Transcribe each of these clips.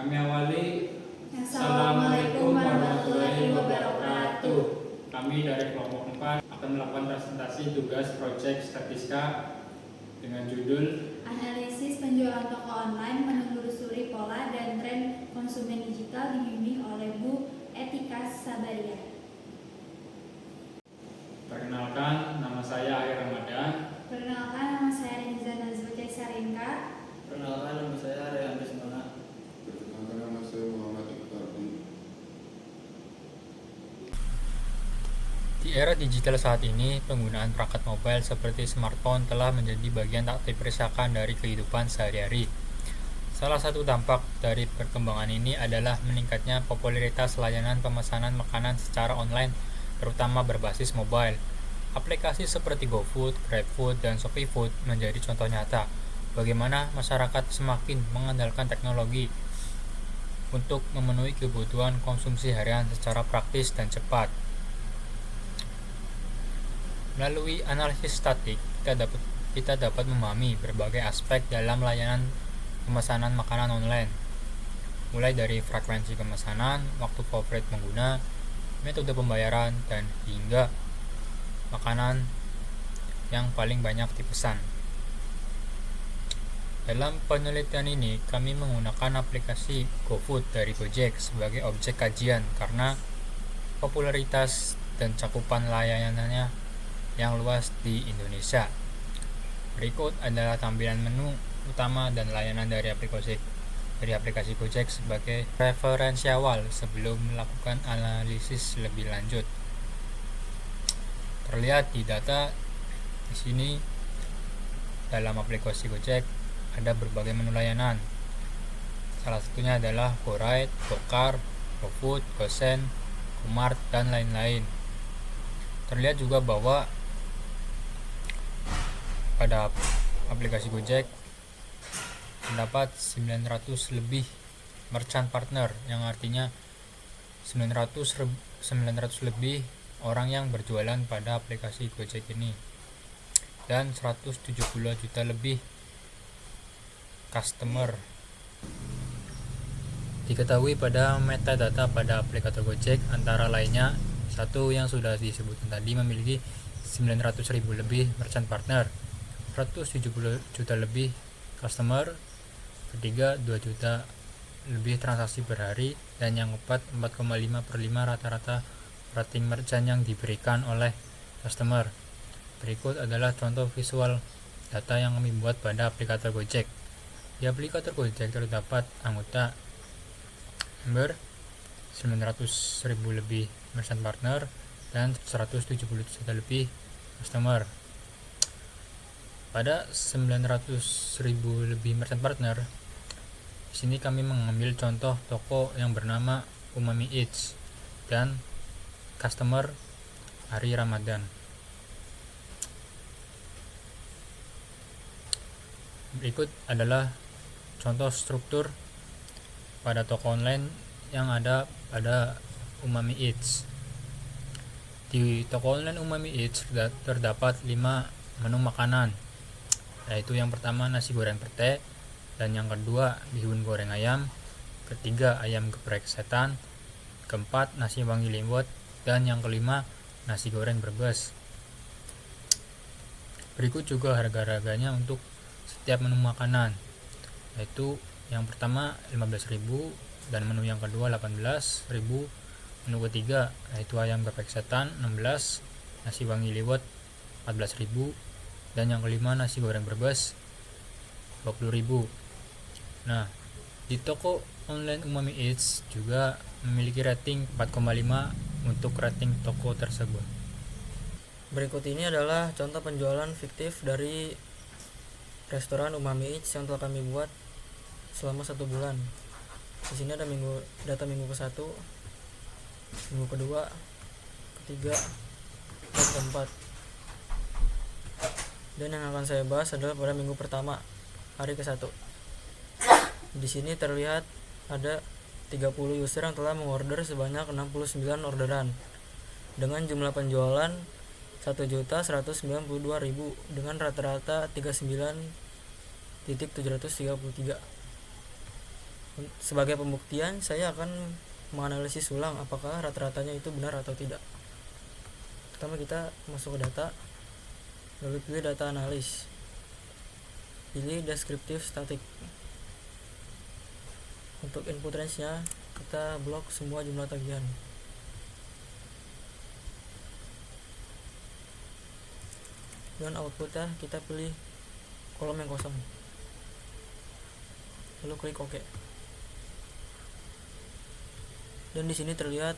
Kami awali. Assalamualaikum warahmatullahi wabarakatuh. Kami dari kelompok 4 akan melakukan presentasi tugas proyek statistika dengan judul Analisis penjualan toko online menelusuri pola dan tren konsumen digital dibimbing oleh Bu Etika Sabaria. Perkenalkan, nama saya Air Ramadan. Perkenalkan, nama saya Reniza Nazwa Sarinka. Perkenalkan, nama saya Rehan Desmana. Perkenalkan, nama saya Muhammad Iqbal. Di era digital saat ini, penggunaan perangkat mobile seperti smartphone telah menjadi bagian tak terpisahkan dari kehidupan sehari-hari. Salah satu dampak dari perkembangan ini adalah meningkatnya popularitas layanan pemesanan makanan secara online, terutama berbasis mobile. Aplikasi seperti GoFood, GrabFood, dan ShopeeFood menjadi contoh nyata bagaimana masyarakat semakin mengandalkan teknologi untuk memenuhi kebutuhan konsumsi harian secara praktis dan cepat. Melalui analisis statik, kita dapat memahami berbagai aspek dalam layanan pemesanan makanan online, mulai dari frekuensi pemesanan, waktu favorit pengguna, metode pembayaran, dan hingga makanan yang paling banyak dipesan. Dalam penelitian ini, kami menggunakan aplikasi GoFood dari Gojek sebagai objek kajian karena popularitas dan cakupan layanannya yang luas di Indonesia. Berikut adalah tampilan menu utama dan layanan dari aplikasi Gojek sebagai referensi awal sebelum melakukan analisis lebih lanjut. Terlihat di data di sini dalam aplikasi Gojek ada berbagai menu layanan. Salah satunya adalah GoRide, GoCar, GoFood, GoSend, GoMart, dan lain-lain. Terlihat juga bahwa pada aplikasi Gojek terdapat 900 lebih merchant partner, yang artinya 900 lebih orang yang berjualan pada aplikasi Gojek ini, dan 170 juta lebih customer. Diketahui pada metadata pada aplikator Gojek antara lainnya, satu yang sudah disebutkan tadi memiliki 900.000 lebih merchant partner, 170 juta lebih customer, ketiga 2 juta lebih transaksi per hari, dan yang keempat 4,5/5 rata-rata rating merchant yang diberikan oleh customer. Berikut adalah contoh visual data yang kami buat pada aplikator Gojek. Di aplikator Gojek terdapat anggota member 900.000 lebih merchant partner dan 170 juta lebih customer. Pada 900.000 lebih merchant partner, di sini kami mengambil contoh toko yang bernama Umami Eats dan customer Hari Ramadan. Berikut adalah contoh struktur pada toko online yang ada pada Umami Eats. Di toko online Umami Eats terdapat 5 menu makanan, yaitu yang pertama nasi goreng pete, dan yang kedua bihun goreng ayam, ketiga ayam geprek setan, keempat nasi wangi liwet, dan yang kelima nasi goreng brebes. Berikut juga harga-harganya untuk setiap menu makanan, yaitu yang pertama 15.000, dan menu yang kedua 18.000, menu ketiga yaitu ayam geprek setan 16, nasi wangi liwet 14.000, dan yang kelima nasi goreng brebes 20.000. Nah, di toko online Umami Eats juga memiliki rating 4,5 untuk rating toko tersebut. Berikut ini adalah contoh penjualan fiktif dari restoran Umami Eats yang telah kami buat selama 1 bulan. Di sini ada data minggu ke-1, minggu kedua, ketiga, dan keempat. Dan yang akan saya bahas adalah pada minggu pertama, hari ke-1. Di sini terlihat ada 30 user yang telah mengorder sebanyak 69 orderan dengan jumlah penjualan 1.192.000 dengan rata-rata 39.733. Sebagai pembuktian, saya akan menganalisis ulang apakah rata-ratanya itu benar atau tidak. Pertama kita masuk ke data, lalu pilih data analis, pilih deskriptif statik. Untuk input range-nya kita blok semua jumlah tagihan. Dan outputnya kita pilih kolom yang kosong, lalu klik OK. Dan di sini terlihat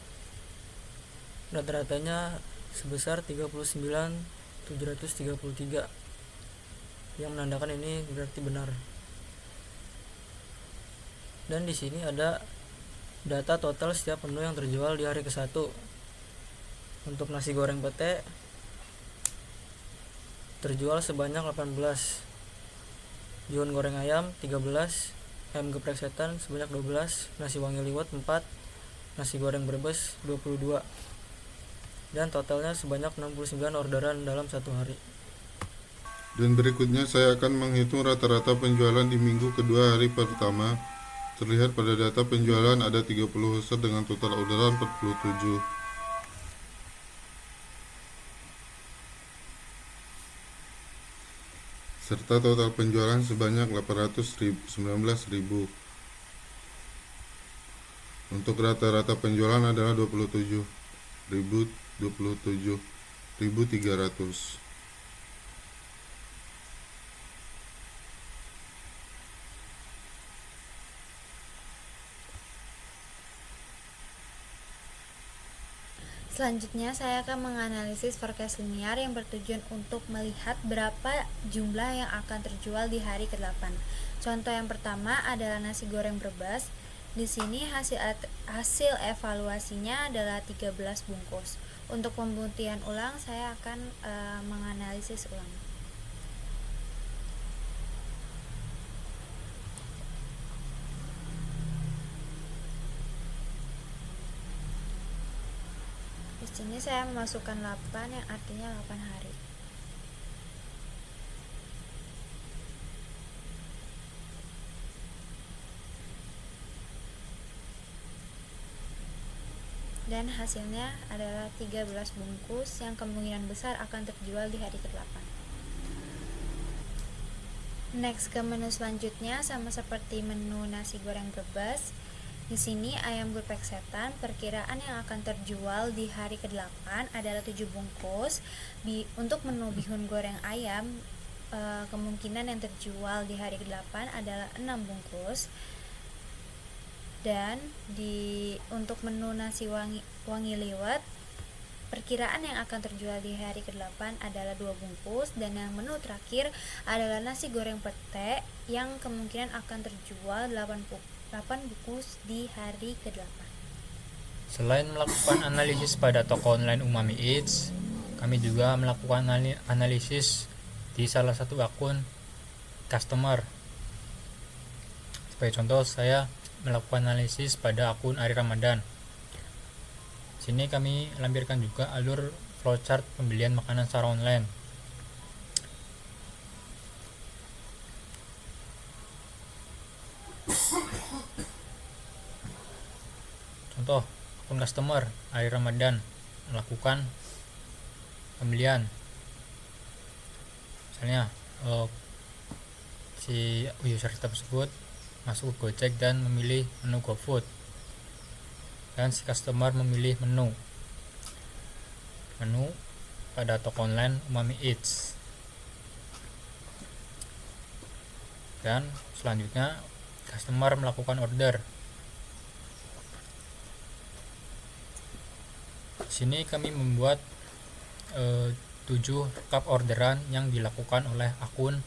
rata-ratanya sebesar 39.733, yang menandakan ini berarti benar. Dan di sini ada data total setiap menu yang terjual di hari ke-1. Untuk nasi goreng pete terjual sebanyak 18, bihun goreng ayam 13, ayam geprek setan sebanyak 12, nasi wangi liwet 4, nasi goreng Brebes 22, dan totalnya sebanyak 69 orderan dalam satu hari. Dan berikutnya saya akan menghitung rata-rata penjualan di minggu kedua hari pertama. Terlihat pada data penjualan ada 30 website dengan total orderan 47. Serta total penjualan sebanyak 819.000. Untuk rata-rata penjualan adalah 27.300. Selanjutnya saya akan menganalisis forecast linear yang bertujuan untuk melihat berapa jumlah yang akan terjual di hari ke-8. Contoh yang pertama adalah nasi goreng Brebes. Di sini hasil evaluasinya adalah 13 bungkus. Untuk pembuktian ulang saya akan menganalisis ulang. Di sini saya memasukkan 8 yang artinya 8 hari. Dan hasilnya adalah 13 bungkus yang kemungkinan besar akan terjual di hari ke-8. Next ke menu selanjutnya sama seperti menu nasi goreng Brebes. Di sini ayam geprek setan, perkiraan yang akan terjual di hari ke-8 adalah 7 bungkus. Untuk menu bihun goreng ayam, kemungkinan yang terjual di hari ke-8 adalah 6 bungkus. Dan untuk menu nasi wangi liwet, perkiraan yang akan terjual di hari ke-8 adalah 2 bungkus. Dan yang menu terakhir adalah nasi goreng pete yang kemungkinan akan terjual 8 bungkus di hari ke-8. Selain melakukan analisis pada toko online Umami Eats, kami juga melakukan analisis di salah satu akun customer. Sebagai contoh, saya melakukan analisis pada akun Ari Ramadan. Sini kami lampirkan juga alur flowchart pembelian makanan secara online. Contoh, akun customer Ari Ramadan melakukan pembelian. Misalnya si user tersebut masuk ke Gojek dan memilih menu GoFood, dan si customer memilih menu pada toko online Umami Eats. Dan selanjutnya customer melakukan order. Di sini kami membuat 7 rekap orderan yang dilakukan oleh akun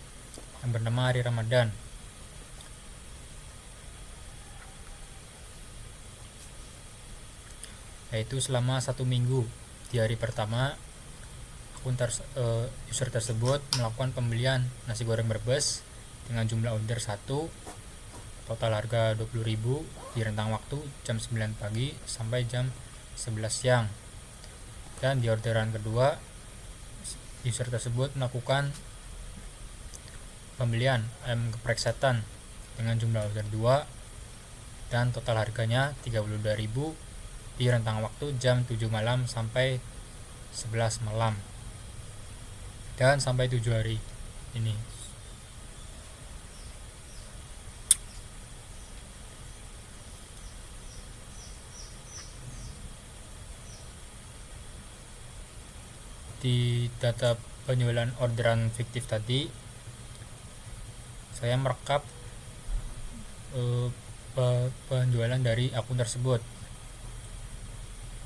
yang bernama Ari Ramadan. Yaitu selama 1 minggu. Di hari pertama, user tersebut melakukan pembelian nasi goreng Brebes dengan jumlah order 1, total harga 20.000 di rentang waktu jam 9 pagi sampai jam 11 siang. Dan di orderan kedua, user tersebut melakukan pembelian ayam geprek setan dengan jumlah order 2, dan total harganya 32.000 di rentang waktu jam 7 malam sampai 11 malam dan sampai 7 hari ini. Di data penjualan orderan fiktif tadi, saya merekap penjualan dari akun tersebut.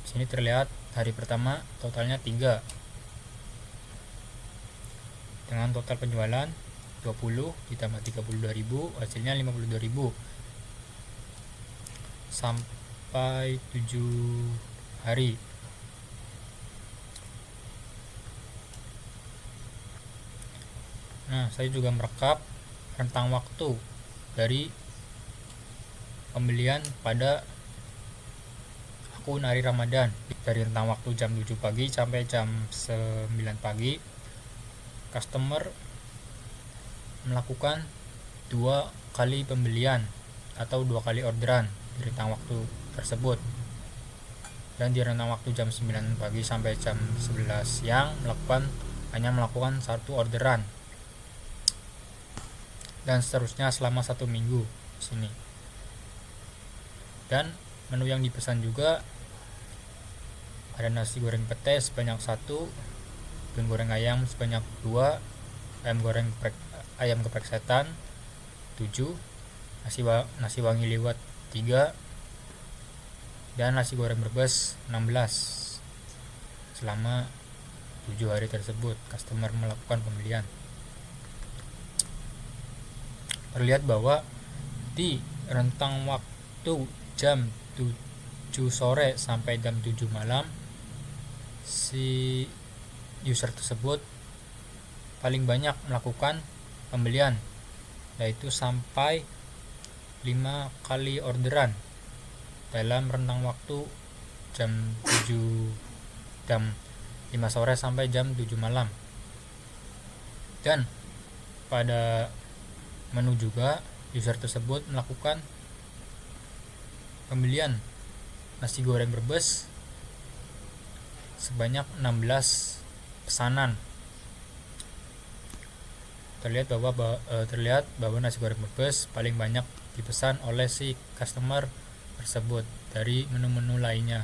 Di sini terlihat hari pertama totalnya 3 dengan total penjualan 20 ditambah 32.000 hasilnya 52.000 sampai 7 hari. Nah, saya juga merekap rentang waktu dari pembelian pada akun hari Ramadan dari rentang waktu jam 7 pagi sampai jam 9 pagi. Customer melakukan 2 kali pembelian atau 2 kali orderan di rentang waktu tersebut. Dan di rentang waktu jam 9 pagi sampai jam 11 siang hanya melakukan 1 orderan. Dan seterusnya selama 1 minggu di sini. Dan menu yang dipesan juga ada nasi goreng pete sebanyak 1, ayam goreng ayam sebanyak 2, ayam geprek setan 7, nasi wangi liwet 3, dan nasi goreng brebes 16. Selama 7 hari tersebut customer melakukan pembelian. Terlihat bahwa di rentang waktu jam 7 sore sampai jam 7 malam si user tersebut paling banyak melakukan pembelian, yaitu sampai 5 kali orderan dalam rentang waktu jam 5 sore sampai jam 7 malam. Dan pada menu juga user tersebut melakukan pembelian nasi goreng brebes sebanyak 16 pesanan. Terlihat bahwa nasi goreng brebes paling banyak dipesan oleh si customer tersebut dari menu-menu lainnya.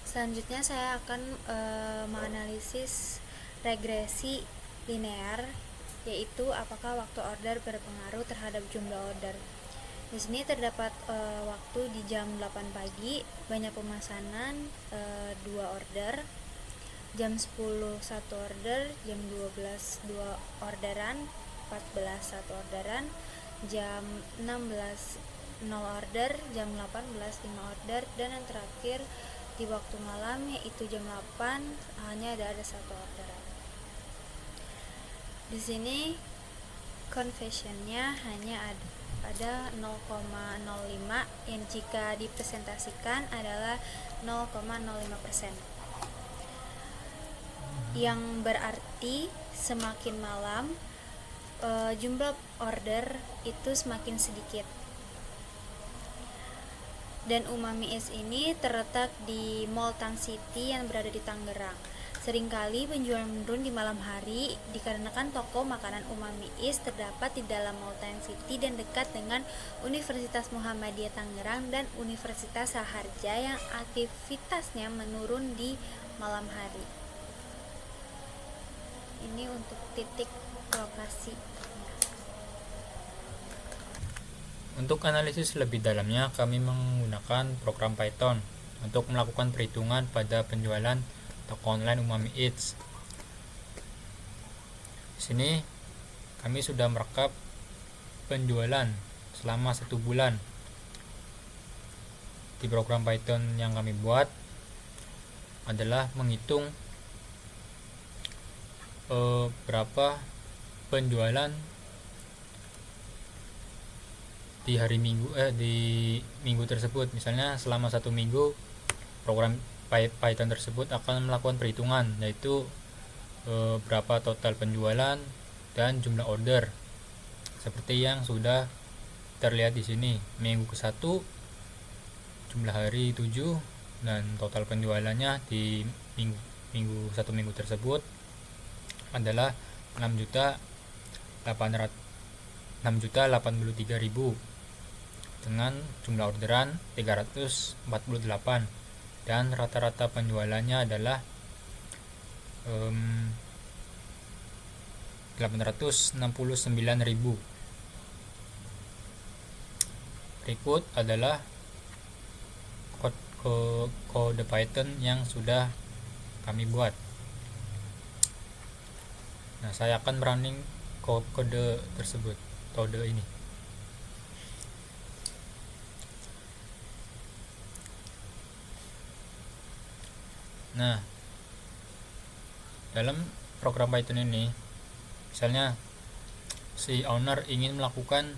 Selanjutnya saya akan menganalisis regresi linear, yaitu apakah waktu order berpengaruh terhadap jumlah order. Di sini terdapat waktu di jam 8 pagi banyak pemesanan 2 order, jam 10 1 order, jam 12 2 orderan, 14 1 orderan, jam 16 0 order, jam 18 5 order, dan yang terakhir di waktu malam yaitu jam 8 hanya ada 1 orderan. Di sini conversionnya hanya ada 0,05 yang jika dipresentasikan adalah 0,05%, yang berarti semakin malam jumlah order itu semakin sedikit. Dan Umami Eats ini terletak di Mall Tang City yang berada di Tangerang. Seringkali penjualan menurun di malam hari dikarenakan toko makanan Umami Eats terdapat di dalam Mall Tang City dan dekat dengan Universitas Muhammadiyah Tangerang dan Universitas Saharja yang aktivitasnya menurun di malam hari. Ini untuk titik lokasi. Untuk analisis lebih dalamnya, kami menggunakan program Python untuk melakukan perhitungan pada penjualan toko online Umami Eats. Di sini kami sudah merekap penjualan selama 1 bulan. Di program Python yang kami buat adalah menghitung berapa penjualan di hari minggu tersebut. Misalnya selama 1 minggu program Python tersebut akan melakukan perhitungan, yaitu berapa total penjualan dan jumlah order seperti yang sudah terlihat di sini minggu ke-1 jumlah hari 7 dan total penjualannya di satu minggu tersebut adalah 6.083.000 dengan jumlah orderan 348 dan rata-rata penjualannya adalah 869.000. Berikut adalah kode Python yang sudah kami buat. Nah, saya akan running kode tersebut, kode ini. Nah, dalam program Python ini, misalnya si owner ingin melakukan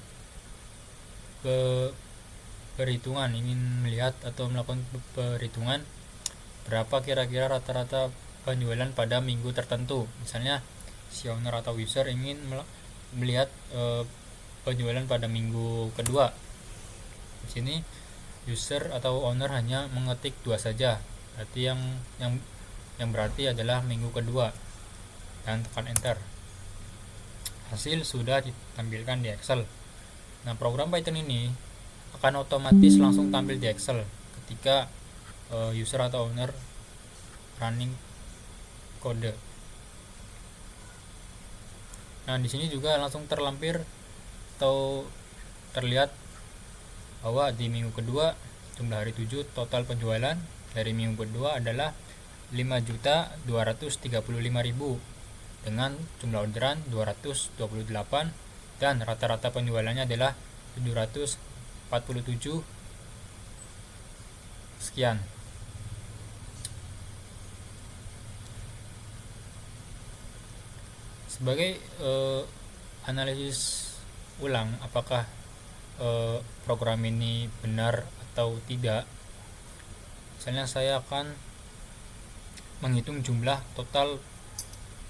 perhitungan, ingin melihat atau melakukan perhitungan berapa kira-kira rata-rata penjualan pada minggu tertentu. Misalnya si owner atau user ingin melihat penjualan pada minggu kedua. Di sini user atau owner hanya mengetik 2 saja. Berarti yang berarti adalah minggu kedua dan tekan enter. Hasil sudah ditampilkan di Excel. Nah, program Python ini akan otomatis langsung tampil di Excel ketika user atau owner running kode. Nah, di sini juga langsung terlampir atau terlihat bahwa di minggu kedua jumlah hari 7 total penjualan dari minggu kedua adalah 5.235.000 dengan jumlah orderan 228 dan rata-rata penjualannya adalah 747 sekian. Sebagai analisis ulang apakah program ini benar atau tidak, misalnya saya akan menghitung jumlah total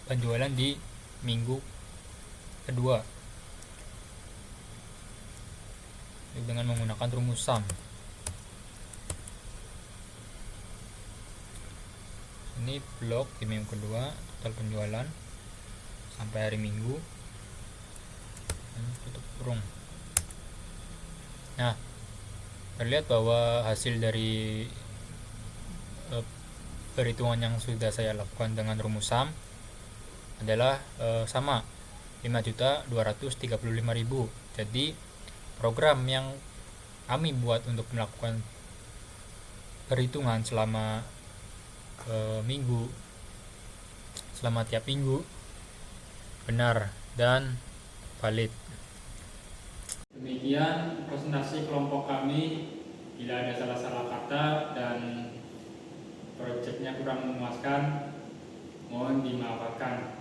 penjualan di minggu kedua dengan menggunakan rumus sum. Ini blok di minggu kedua, total penjualan sampai hari Minggu, tutup kurung. Nah, terlihat bahwa hasil dari perhitungan yang sudah saya lakukan dengan rumus sum adalah sama 5.235.000. Jadi program yang kami buat untuk melakukan perhitungan selama selama tiap minggu benar dan valid. Demikian presentasi kelompok kami. Bila ada salah-salah kata dan proyeknya kurang memuaskan, mohon dimaafkan.